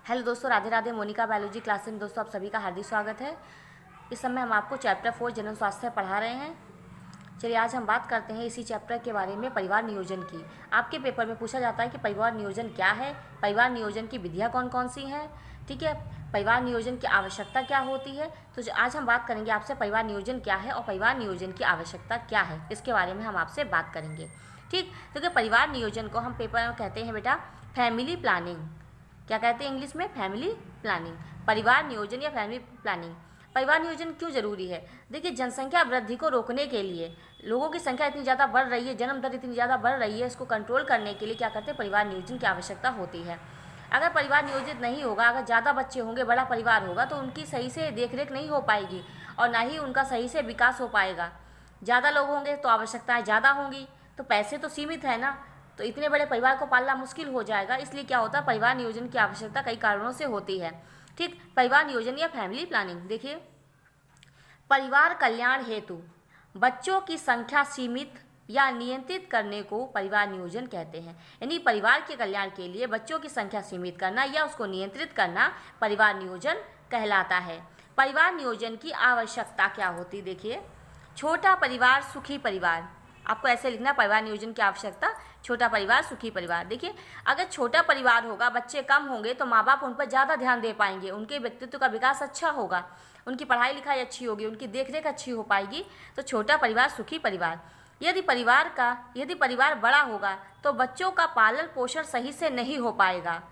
Hello दोस्तों, Radhe Radhe. Monika biology class में दोस्तों आप सभी का हार्दिक स्वागत है। इस समय हम आपको चैप्टर 4 जनन स्वास्थ्य पढ़ा रहे हैं। चलिए आज हम बात करते हैं इसी चैप्टर के बारे में, परिवार नियोजन की। आपके पेपर में पूछा जाता है कि परिवार नियोजन क्या है, परिवार नियोजन की विधियाँ कौन कौन सी हैं, ठीक है, परिवार नियोजन की आवश्यकता क्या होती है। तो आज हम बात करेंगे आपसे परिवार नियोजन क्या है और परिवार नियोजन की आवश्यकता क्या है, इसके बारे में हम आपसे बात करेंगे। ठीक, तो परिवार नियोजन को हम पेपर में कहते हैं बेटा फैमिली प्लानिंग। क्या कहते हैं इंग्लिश में? Family planning. परिवार नियोजन या फैमिली प्लानिंग। परिवार नियोजन क्यों जरूरी है? देखिए, जनसंख्या वृद्धि को रोकने के लिए, लोगों की संख्या इतनी ज़्यादा बढ़ रही है, जन्म दर इतनी ज़्यादा बढ़ रही है, इसको कंट्रोल करने के लिए क्या करते हैं, परिवार नियोजन की आवश्यकता होती है। अगर परिवार नियोजित नहीं होगा, अगर ज़्यादा बच्चे होंगे, बड़ा परिवार होगा, तो उनकी सही से देखरेख नहीं हो पाएगी और ना ही उनका सही से विकास हो पाएगा। ज़्यादा लोग होंगे तो आवश्यकताएँ ज़्यादा होंगी, तो पैसे तो सीमित है ना, तो इतने बड़े परिवार को पालना मुश्किल हो जाएगा। इसलिए क्या होता है, परिवार नियोजन की आवश्यकता कई कारणों से होती है। ठीक, परिवार नियोजन या फैमिली प्लानिंग। देखिए, परिवार कल्याण हेतु बच्चों की संख्या सीमित या नियंत्रित करने को परिवार नियोजन कहते हैं। यानी परिवार के कल्याण के लिए बच्चों की संख्या सीमित करना या उसको नियंत्रित करना परिवार नियोजन कहलाता है। परिवार नियोजन की आवश्यकता क्या होती? देखिए, छोटा परिवार सुखी परिवार। आपको ऐसे लिखना, परिवार नियोजन की आवश्यकता छोटा परिवार सुखी परिवार। देखिए, अगर छोटा परिवार होगा, बच्चे कम होंगे, तो माँ बाप उन पर ज़्यादा ध्यान दे पाएंगे, उनके व्यक्तित्व का विकास अच्छा होगा, उनकी पढ़ाई लिखाई अच्छी होगी, उनकी देखरेख अच्छी हो पाएगी। तो छोटा परिवार सुखी परिवार। यदि परिवार बड़ा होगा तो बच्चों का पालन पोषण सही से नहीं हो पाएगा,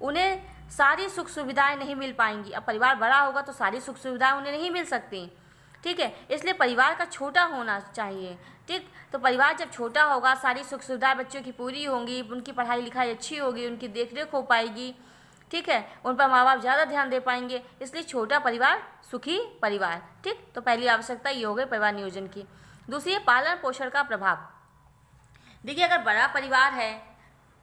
उन्हें सारी सुख सुविधाएं नहीं मिल पाएंगी। अब परिवार बड़ा होगा तो सारी सुख सुविधाएं उन्हें नहीं मिल सकती, ठीक है। इसलिए परिवार का छोटा होना चाहिए। ठीक, तो परिवार जब छोटा होगा, सारी सुख सुविधाएं बच्चों की पूरी होंगी, उनकी पढ़ाई लिखाई अच्छी होगी, उनकी देखरेख हो पाएगी, ठीक है, उन पर माँ बाप ज़्यादा ध्यान दे पाएंगे। इसलिए छोटा परिवार सुखी परिवार। ठीक, तो पहली आवश्यकता ये हो गई परिवार नियोजन की। दूसरी है पालन पोषण का प्रभाव। देखिए, अगर बड़ा परिवार है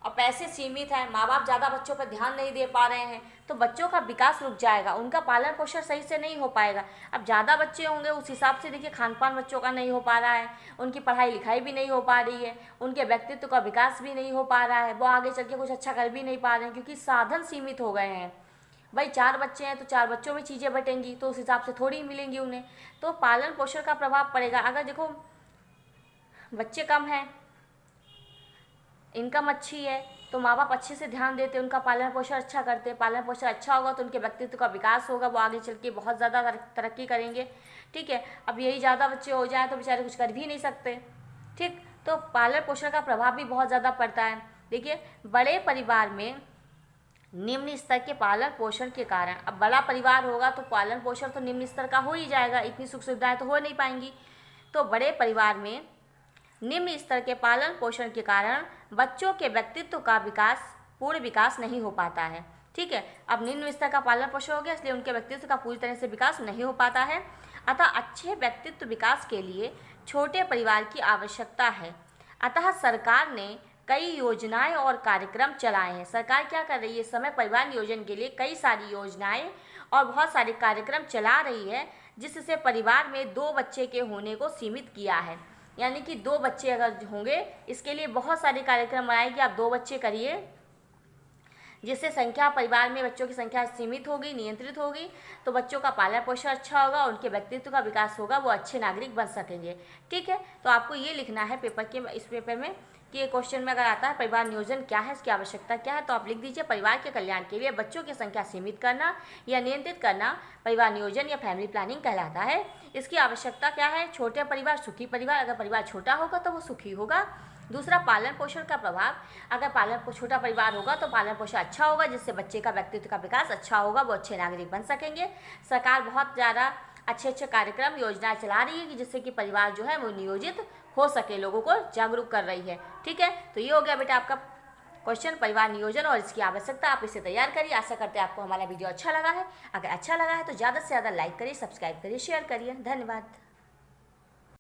और पैसे सीमित हैं, माँ बाप ज़्यादा बच्चों पर ध्यान नहीं दे पा रहे हैं, तो बच्चों का विकास रुक जाएगा, उनका पालन पोषण सही से नहीं हो पाएगा। अब ज़्यादा बच्चे होंगे, उस हिसाब से देखिए खान पान बच्चों का नहीं हो पा रहा है, उनकी पढ़ाई लिखाई भी नहीं हो पा रही है, उनके व्यक्तित्व का विकास भी नहीं हो पा रहा है, वो आगे चल के कुछ अच्छा कर भी नहीं पा रहे हैं, क्योंकि साधन सीमित हो गए हैं। भाई 4 बच्चे हैं तो 4 बच्चों में चीज़ें बटेंगी, तो उस हिसाब से थोड़ी मिलेंगी उन्हें, तो पालन पोषण का प्रभाव पड़ेगा। अगर देखो बच्चे कम हैं, इनकम अच्छी है, तो माँ बाप अच्छे से ध्यान देते, उनका पालन पोषण अच्छा करते, पालन पोषण अच्छा होगा तो उनके व्यक्तित्व का विकास होगा, वो आगे चल के बहुत ज़्यादा तरक्की करेंगे, ठीक है। अब यही ज़्यादा बच्चे हो जाएं तो बेचारे कुछ कर भी नहीं सकते, ठीक, तो पालन पोषण का प्रभाव भी बहुत ज़्यादा पड़ता है। देखिए, बड़े परिवार में निम्न स्तर के पालन पोषण के कारण, अब बड़ा परिवार होगा तो पालन पोषण तो निम्न स्तर का हो ही जाएगा, इतनी सुख सुविधाएँ तो हो नहीं पाएंगी। तो बड़े परिवार में निम्न स्तर के पालन पोषण के कारण बच्चों के व्यक्तित्व का पूर्ण विकास नहीं हो पाता है, ठीक है। अब निम्न स्तर का पालन पोषण हो गया, इसलिए उनके व्यक्तित्व का पूरी तरह से विकास नहीं हो पाता है। अतः अच्छे व्यक्तित्व विकास के लिए छोटे परिवार की आवश्यकता है। अतः सरकार ने कई योजनाएं और कार्यक्रम चलाए हैं। सरकार क्या कर रही है इस समय, परिवार नियोजन के लिए कई सारी योजनाएं और बहुत सारे कार्यक्रम चला रही है, जिससे परिवार में 2 बच्चे के होने को सीमित किया है। यानी कि 2 बच्चे अगर होंगे, इसके लिए बहुत सारे कार्यक्रम बनाए कि आप 2 बच्चे करिए, जिससे परिवार में बच्चों की संख्या सीमित होगी, नियंत्रित होगी, तो बच्चों का पालन पोषण अच्छा होगा, उनके व्यक्तित्व का विकास होगा, वो अच्छे नागरिक बन सकेंगे, ठीक है। तो आपको ये लिखना है इस पेपर में कि ये क्वेश्चन में अगर आता है परिवार नियोजन क्या है, इसकी आवश्यकता क्या है, तो आप लिख दीजिए परिवार के कल्याण के लिए बच्चों की संख्या सीमित करना या नियंत्रित करना परिवार नियोजन या फैमिली प्लानिंग कहलाता है। इसकी आवश्यकता क्या है? छोटे परिवार सुखी परिवार। अगर परिवार छोटा होगा तो वो सुखी होगा। दूसरा, पालन पोषण का प्रभाव। अगर छोटा परिवार होगा तो पालन पोषण अच्छा होगा, जिससे बच्चे का व्यक्तित्व का विकास अच्छा होगा, वो अच्छे नागरिक बन सकेंगे। सरकार बहुत ज़्यादा अच्छे कार्यक्रम योजनाएं चला रही है कि जिससे कि परिवार जो है वो नियोजित हो सके, लोगों को जागरूक कर रही है, ठीक है। तो ये हो गया बेटा आपका क्वेश्चन परिवार नियोजन और इसकी आवश्यकता। आप इसे तैयार करिए। आशा करते हैं आपको हमारा वीडियो अच्छा लगा है। अगर अच्छा लगा है तो ज़्यादा से ज़्यादा लाइक करिए, सब्सक्राइब करिए, शेयर करिए। धन्यवाद।